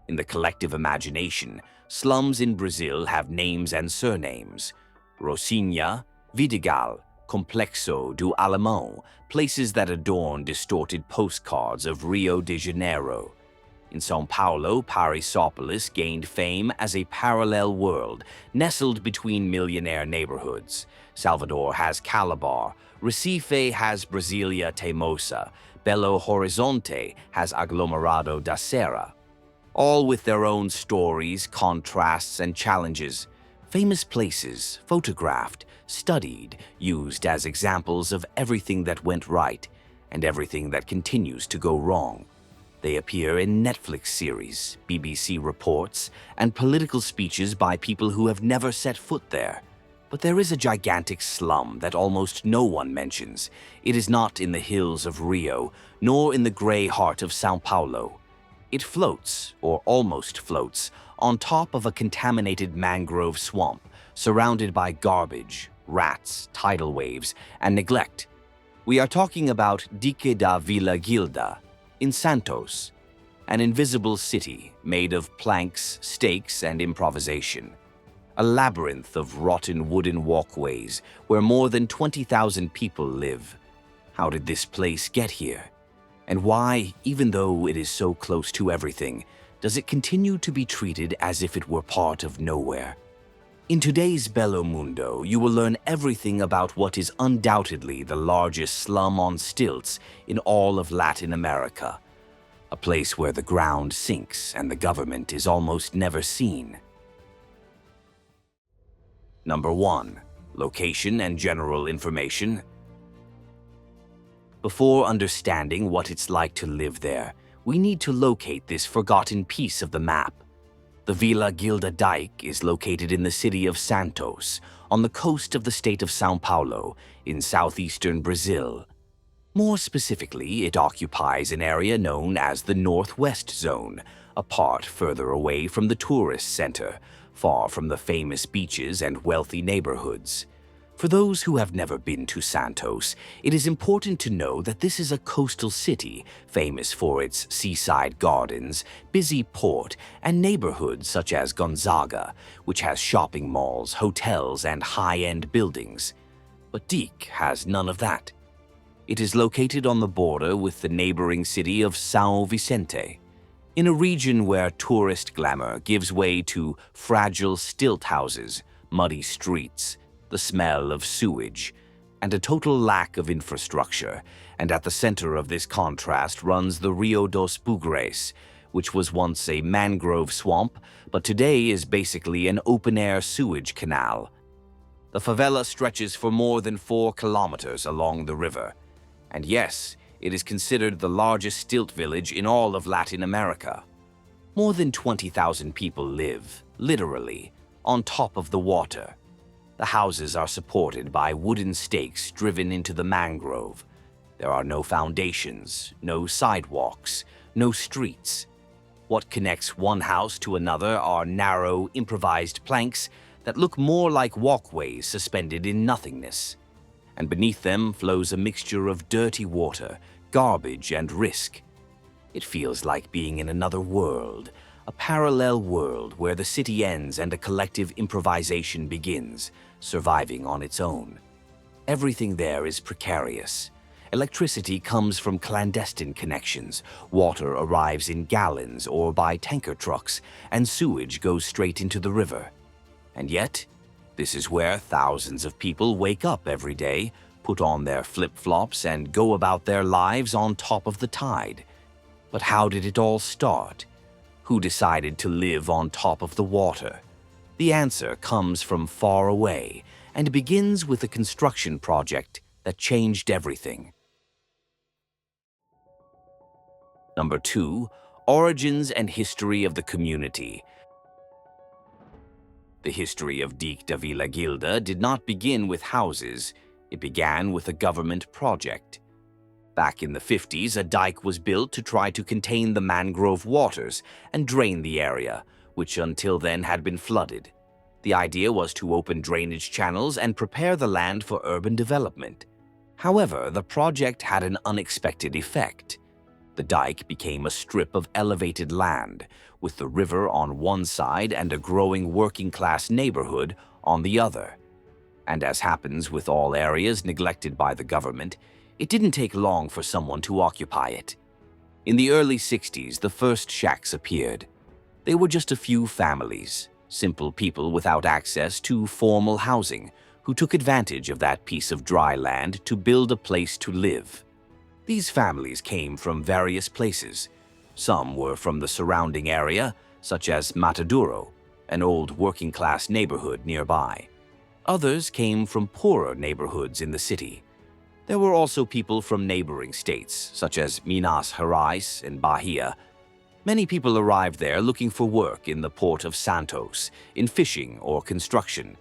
In the collective imagination, slums in Brazil have names and surnames. Rocinha, Vidigal, Complexo do Alemão, places that adorn distorted postcards of Rio de Janeiro. In São Paulo, Parisopolis gained fame as a parallel world, nestled between millionaire neighborhoods. Salvador has Calabar, Recife has Brasilia Teimosa, Belo Horizonte has Aglomerado da Serra. All with their own stories, contrasts, and challenges. Famous places, photographed, studied, used as examples of everything that went right and everything that continues to go wrong. They appear in Netflix series, BBC reports, and political speeches by people who have never set foot there. But there is a gigantic slum that almost no one mentions. It is not in the hills of Rio, nor in the gray heart of São Paulo. It floats, or almost floats, on top of a contaminated mangrove swamp, surrounded by garbage, rats, tidal waves, and neglect. We are talking about Dique da Vila Gilda, in Santos, an invisible city made of planks, stakes, and improvisation. A labyrinth of rotten wooden walkways where more than 20,000 people live. How did this place get here? And why, even though it is so close to everything, does it continue to be treated as if it were part of nowhere? In today's Bello Mundo, you will learn everything about what is undoubtedly the largest slum on stilts in all of Latin America. A place where the ground sinks and the government is almost never seen. Number 1. Location and general information. Before understanding what it's like to live there, we need to locate this forgotten piece of the map. The Vila Gilda Dike is located in the city of Santos, on the coast of the state of São Paulo, in southeastern Brazil. More specifically, it occupies an area known as the Northwest Zone, a part further away from the tourist center, far from the famous beaches and wealthy neighborhoods. For those who have never been to Santos, it is important to know that this is a coastal city, famous for its seaside gardens, busy port, and neighborhoods such as Gonzaga, which has shopping malls, hotels, and high-end buildings. But Dique has none of that. It is located on the border with the neighboring city of São Vicente, in a region where tourist glamour gives way to fragile stilt houses, muddy streets, the smell of sewage, and a total lack of infrastructure. And at the center of this contrast runs the Rio dos Bugres, which was once a mangrove swamp, but today is basically an open-air sewage canal. The favela stretches for more than 4 kilometers along the river. And yes, it is considered the largest stilt village in all of Latin America. More than 20,000 people live, literally, on top of the water. The houses are supported by wooden stakes driven into the mangrove. There are no foundations, no sidewalks, no streets. What connects one house to another are narrow, improvised planks that look more like walkways suspended in nothingness. And beneath them flows a mixture of dirty water, garbage, and risk. It feels like being in another world, a parallel world where the city ends and a collective improvisation begins, surviving on its own. Everything there is precarious. Electricity comes from clandestine connections, water arrives in gallons or by tanker trucks, and sewage goes straight into the river. And yet, this is where thousands of people wake up every day, put on their flip-flops, and go about their lives on top of the tide. But how did it all start? Who decided to live on top of the water? The answer comes from far away and begins with a construction project that changed everything. Number 2. Origins and history of the community. The history of Dique da Vila Gilda did not begin with houses. It began with a government project. Back in the 50s, a dike was built to try to contain the mangrove waters and drain the area, which until then had been flooded. The idea was to open drainage channels and prepare the land for urban development. However, the project had an unexpected effect. The dike became a strip of elevated land, with the river on one side and a growing working-class neighborhood on the other. And as happens with all areas neglected by the government, it didn't take long for someone to occupy it. In the early 60s, the first shacks appeared. They were just a few families, simple people without access to formal housing, who took advantage of that piece of dry land to build a place to live. These families came from various places. Some were from the surrounding area, such as Mataduro, an old working-class neighborhood nearby. Others came from poorer neighborhoods in the city. There were also people from neighboring states, such as Minas Gerais and Bahia. Many people arrived there looking for work in the port of Santos, in fishing or construction.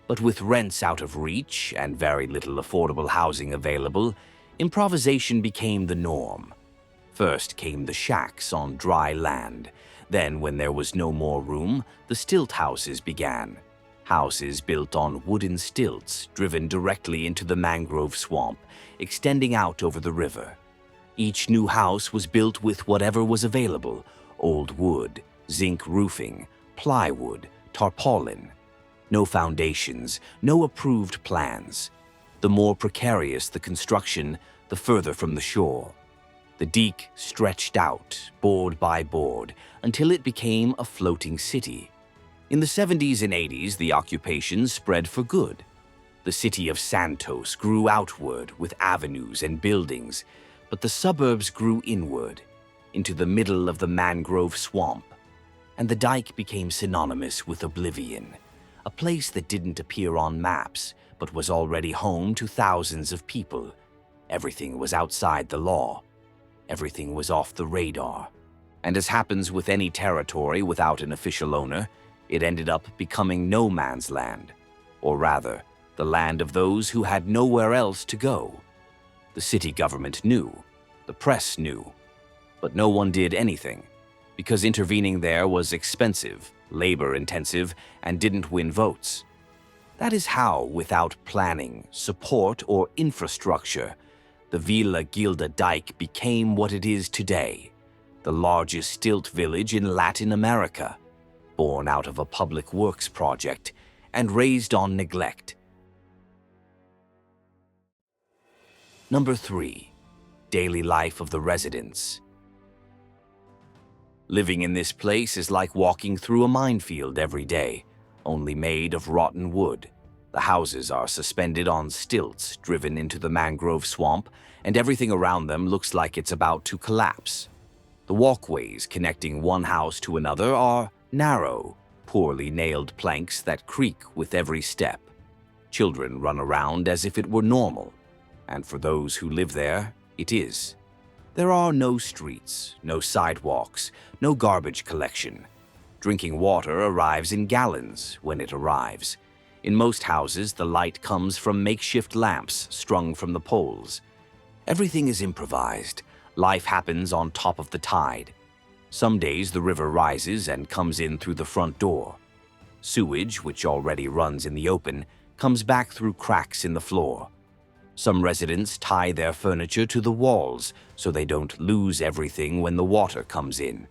But with rents out of reach and very little affordable housing available, improvisation became the norm. First came the shacks on dry land. Then, when there was no more room, the stilt houses began. Houses built on wooden stilts driven directly into the mangrove swamp, extending out over the river. Each new house was built with whatever was available: old wood, zinc roofing, plywood, tarpaulin. No foundations, no approved plans. The more precarious the construction, the further from the shore. The dike stretched out, board by board, until it became a floating city. In the 70s and 80s, the occupation spread for good. The city of Santos grew outward with avenues and buildings, but the suburbs grew inward, into the middle of the mangrove swamp. And the dike became synonymous with oblivion, a place that didn't appear on maps, but was already home to thousands of people. Everything was outside the law. Everything was off the radar. And as happens with any territory without an official owner, it ended up becoming no man's land, or rather, the land of those who had nowhere else to go. The city government knew, the press knew, but no one did anything, because intervening there was expensive, labor-intensive, and didn't win votes. That is how, without planning, support, or infrastructure, the Vila Gilda dike became what it is today, the largest stilt village in Latin America, born out of a public works project and raised on neglect. Number 3. Daily life of the residents. Living in this place is like walking through a minefield every day, only made of rotten wood. The houses are suspended on stilts driven into the mangrove swamp, and everything around them looks like it's about to collapse. The walkways connecting one house to another are narrow, poorly nailed planks that creak with every step. Children run around as if it were normal, and for those who live there, it is. There are no streets, no sidewalks, no garbage collection. Drinking water arrives in gallons when it arrives. In most houses, the light comes from makeshift lamps strung from the poles. Everything is improvised. Life happens on top of the tide. Some days the river rises and comes in through the front door. Sewage, which already runs in the open, comes back through cracks in the floor. Some residents tie their furniture to the walls so they don't lose everything when the water comes in.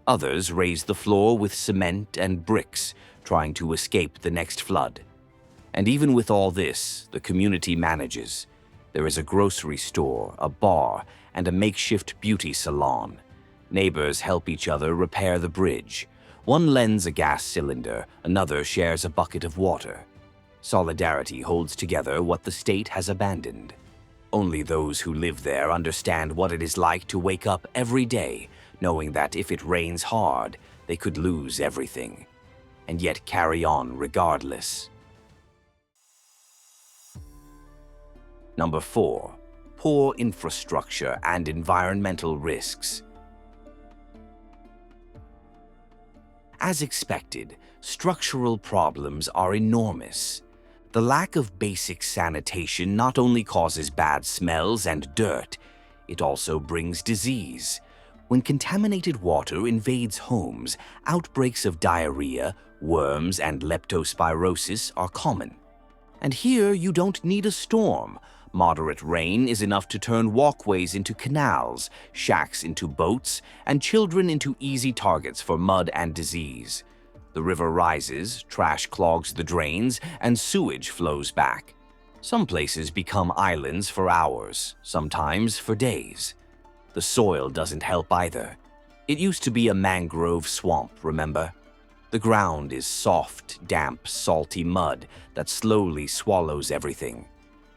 Others raise the floor with cement and bricks, trying to escape the next flood. And even with all this, the community manages. There is a grocery store, a bar, and a makeshift beauty salon. Neighbors help each other repair the bridge. One lends a gas cylinder, another shares a bucket of water. Solidarity holds together what the state has abandoned. Only those who live there understand what it is like to wake up every day, knowing that if it rains hard, they could lose everything, and yet carry on regardless. Number 4. Poor infrastructure and environmental risks. As expected, structural problems are enormous. The lack of basic sanitation not only causes bad smells and dirt, it also brings disease. When contaminated water invades homes, outbreaks of diarrhea, worms, and leptospirosis are common. And here you don't need a storm. Moderate rain is enough to turn walkways into canals, shacks into boats, and children into easy targets for mud and disease. The river rises, trash clogs the drains, and sewage flows back. Some places become islands for hours, sometimes for days. The soil doesn't help either. It used to be a mangrove swamp, remember? The ground is soft, damp, salty mud that slowly swallows everything.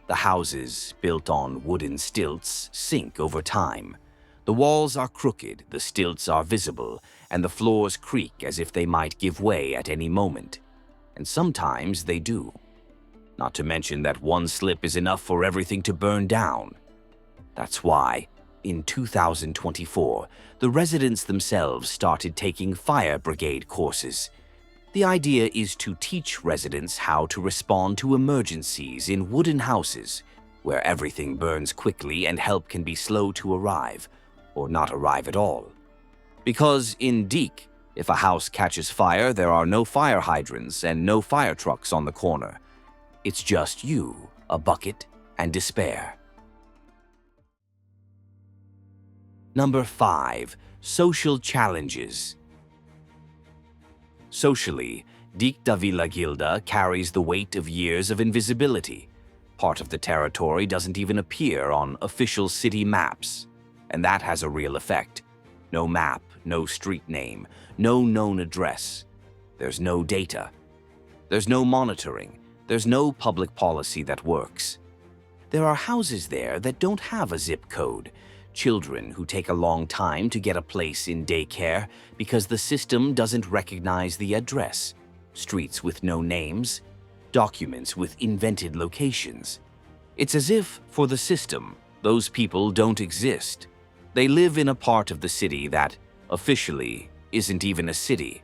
The houses, built on wooden stilts, sink over time. The walls are crooked, the stilts are visible, and the floors creak as if they might give way at any moment. And sometimes they do. Not to mention that one slip is enough for everything to burn down. That's why, in 2024, the residents themselves started taking fire brigade courses. The idea is to teach residents how to respond to emergencies in wooden houses, where everything burns quickly and help can be slow to arrive, or not arrive at all. Because in Deek, if a house catches fire, there are no fire hydrants and no fire trucks on the corner. It's just you, a bucket, and despair. Number 5. Social challenges. Socially, Deek da Vila Gilda carries the weight of years of invisibility. Part of the territory doesn't even appear on official city maps, and that has a real effect. No map, no street name, no known address. There's no data. There's no monitoring. There's no public policy that works. There are houses there that don't have a zip code, children who take a long time to get a place in daycare because the system doesn't recognize the address, streets with no names, documents with invented locations. It's as if, for the system, those people don't exist. They live in a part of the city that, officially, isn't even a city.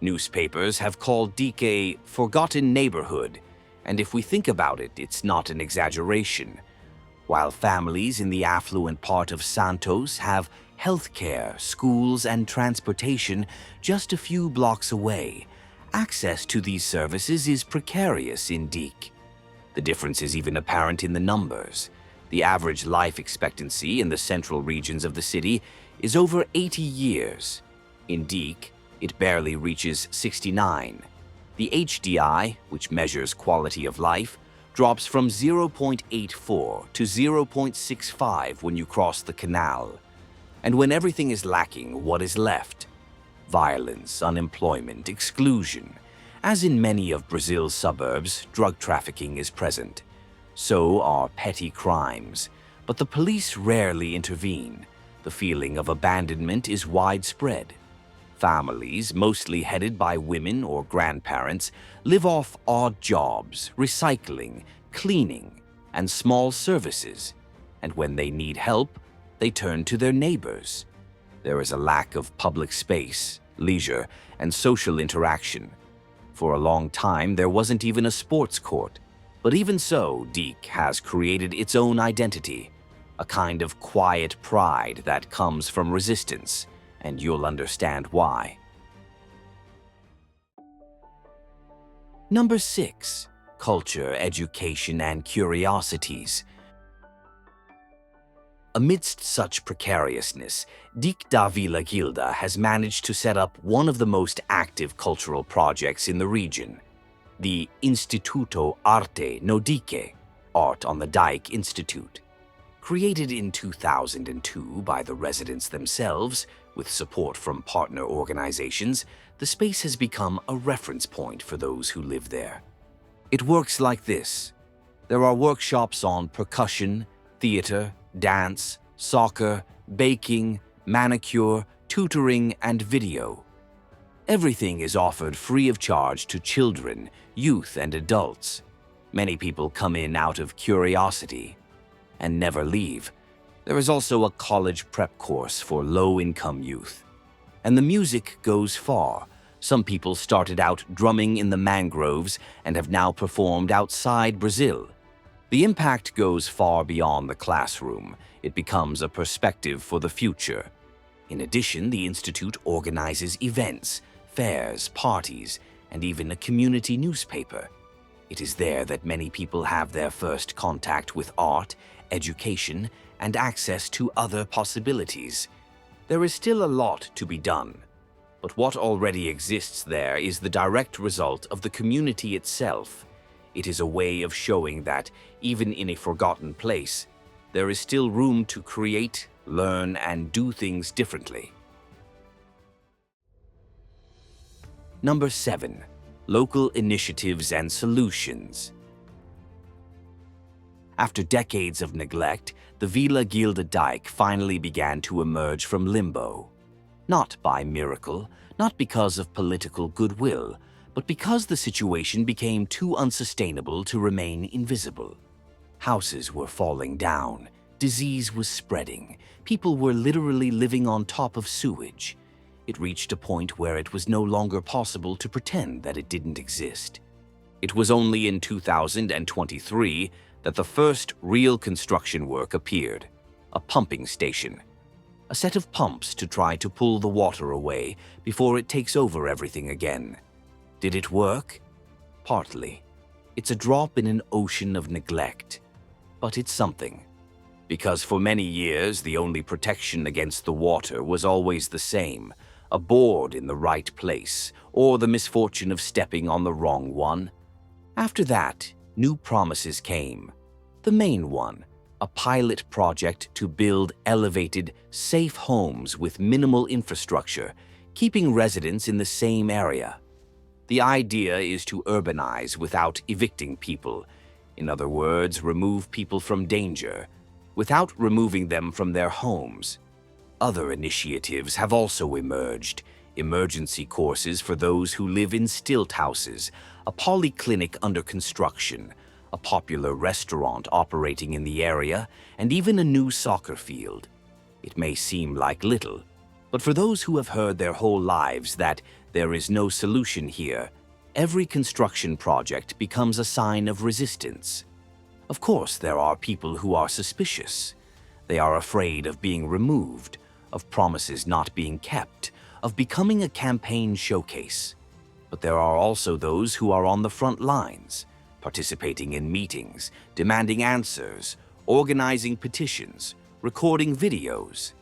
Newspapers have called Deek a forgotten neighborhood, and if we think about it, it's not an exaggeration. While families in the affluent part of Santos have healthcare, schools, and transportation just a few blocks away, access to these services is precarious in Deek. The difference is even apparent in the numbers. The average life expectancy in the central regions of the city is over 80 years. In Deek, it barely reaches 69. The HDI, which measures quality of life, drops from 0.84 to 0.65 when you cross the canal. And when everything is lacking, what is left? Violence, unemployment, exclusion. As in many of Brazil's suburbs, drug trafficking is present. So are petty crimes. But the police rarely intervene. The feeling of abandonment is widespread. Families, mostly headed by women or grandparents, live off odd jobs, recycling, cleaning, and small services. And when they need help, they turn to their neighbors. There is a lack of public space, leisure, and social interaction. For a long time, there wasn't even a sports court. But even so, Deek has created its own identity, a kind of quiet pride that comes from resistance, and you'll understand why. Number 6. Culture, education, and curiosities. Amidst such precariousness, Deek da Vila Gilda has managed to set up one of the most active cultural projects in the region, the Instituto Arte no Dique, Art on the Dike Institute. Created in 2002 by the residents themselves, with support from partner organizations, the space has become a reference point for those who live there. It works like this. There are workshops on percussion, theater, dance, soccer, baking, manicure, tutoring, and video. Everything is offered free of charge to children, youth, and adults. Many people come in out of curiosity and never leave. There is also a college prep course for low-income youth. And the music goes far. Some people started out drumming in the mangroves and have now performed outside Brazil. The impact goes far beyond the classroom. It becomes a perspective for the future. In addition, the Institute organizes events, fairs, parties, and even a community newspaper. It is there that many people have their first contact with art, education, and access to other possibilities. There is still a lot to be done, but what already exists there is the direct result of the community itself. It is a way of showing that, even in a forgotten place, there is still room to create, learn, and do things differently. Number 7. Local initiatives and solutions. After decades of neglect, the Villa Gilda dike finally began to emerge from limbo. Not by miracle, not because of political goodwill, but because the situation became too unsustainable to remain invisible. Houses were falling down, disease was spreading, people were literally living on top of sewage. It reached a point where it was no longer possible to pretend that it didn't exist. It was only in 2023 that the first real construction work appeared: a pumping station. A set of pumps to try to pull the water away before it takes over everything again. Did it work? Partly. It's a drop in an ocean of neglect. But it's something. Because for many years, the only protection against the water was always the same: a board in the right place, or the misfortune of stepping on the wrong one. After that, new promises came. The main one: a pilot project to build elevated, safe homes with minimal infrastructure, keeping residents in the same area. The idea is to urbanize without evicting people. In other words, remove people from danger, without removing them from their homes. Other initiatives have also emerged: emergency courses for those who live in stilt houses, a polyclinic under construction, a popular restaurant operating in the area, and even a new soccer field. It may seem like little, but for those who have heard their whole lives that there is no solution here, every construction project becomes a sign of resistance. Of course, there are people who are suspicious. They are afraid of being removed, of promises not being kept, of becoming a campaign showcase. But there are also those who are on the front lines, participating in meetings, demanding answers, organizing petitions, recording videos.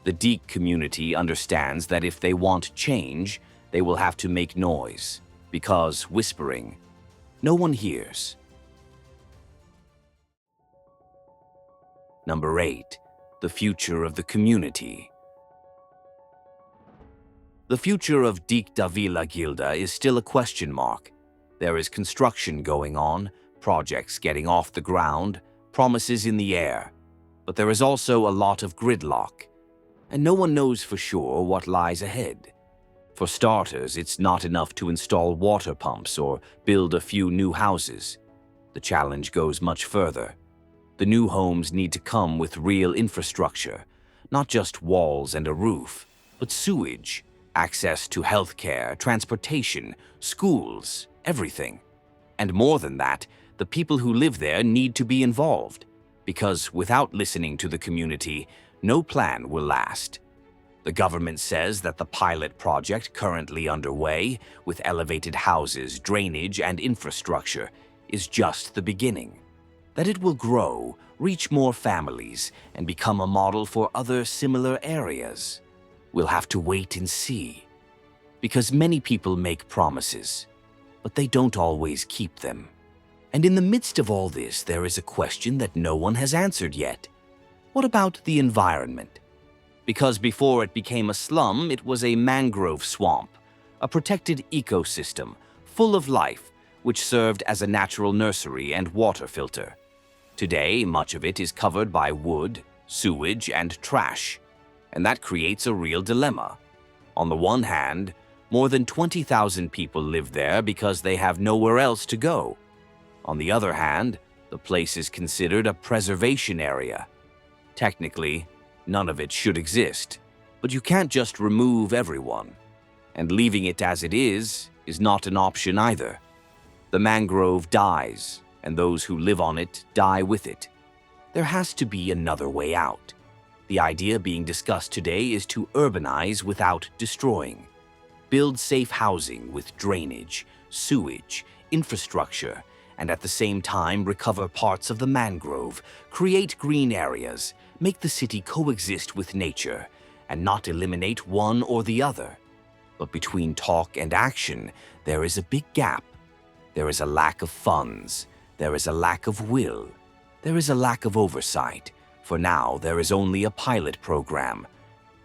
The Deke community understands that if they want change, they will have to make noise, because whispering, no one hears. Number 8. The future of the community. The future of Dike da Villa Gilda is still a question mark. There is construction going on, projects getting off the ground, promises in the air. But there is also a lot of gridlock, and no one knows for sure what lies ahead. For starters, it's not enough to install water pumps or build a few new houses. The challenge goes much further. The new homes need to come with real infrastructure, not just walls and a roof, but sewage, access to healthcare, transportation, schools, everything. And more than that, the people who live there need to be involved, because without listening to the community, no plan will last. The government says that the pilot project currently underway, with elevated houses, drainage, and infrastructure, is just the beginning. That it will grow, reach more families, and become a model for other similar areas. We'll have to wait and see. Because many people make promises, but they don't always keep them. And in the midst of all this, there is a question that no one has answered yet. What about the environment? Because before it became a slum, it was a mangrove swamp, a protected ecosystem, full of life, which served as a natural nursery and water filter. Today, much of it is covered by wood, sewage, and trash, and that creates a real dilemma. On the one hand, more than 20,000 people live there because they have nowhere else to go. On the other hand, the place is considered a preservation area. Technically, none of it should exist, but you can't just remove everyone. And leaving it as it is not an option either. The mangrove dies, and those who live on it die with it. There has to be another way out. The idea being discussed today is to urbanize without destroying. Build safe housing with drainage, sewage, infrastructure, and at the same time recover parts of the mangrove, create green areas, make the city coexist with nature, and not eliminate one or the other. But between talk and action, there is a big gap. There is a lack of funds. There is a lack of will. There is a lack of oversight. For now, there is only a pilot program.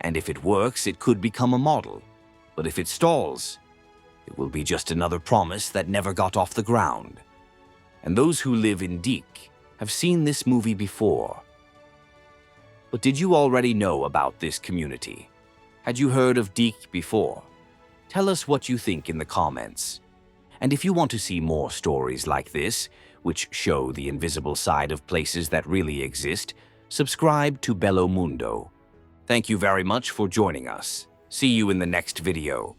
And if it works, it could become a model. But if it stalls, it will be just another promise that never got off the ground. And those who live in Deek have seen this movie before. But did you already know about this community? Had you heard of Deek before? Tell us what you think in the comments. And if you want to see more stories like this, which show the invisible side of places that really exist, subscribe to Bello Mundo. Thank you very much for joining us. See you in the next video.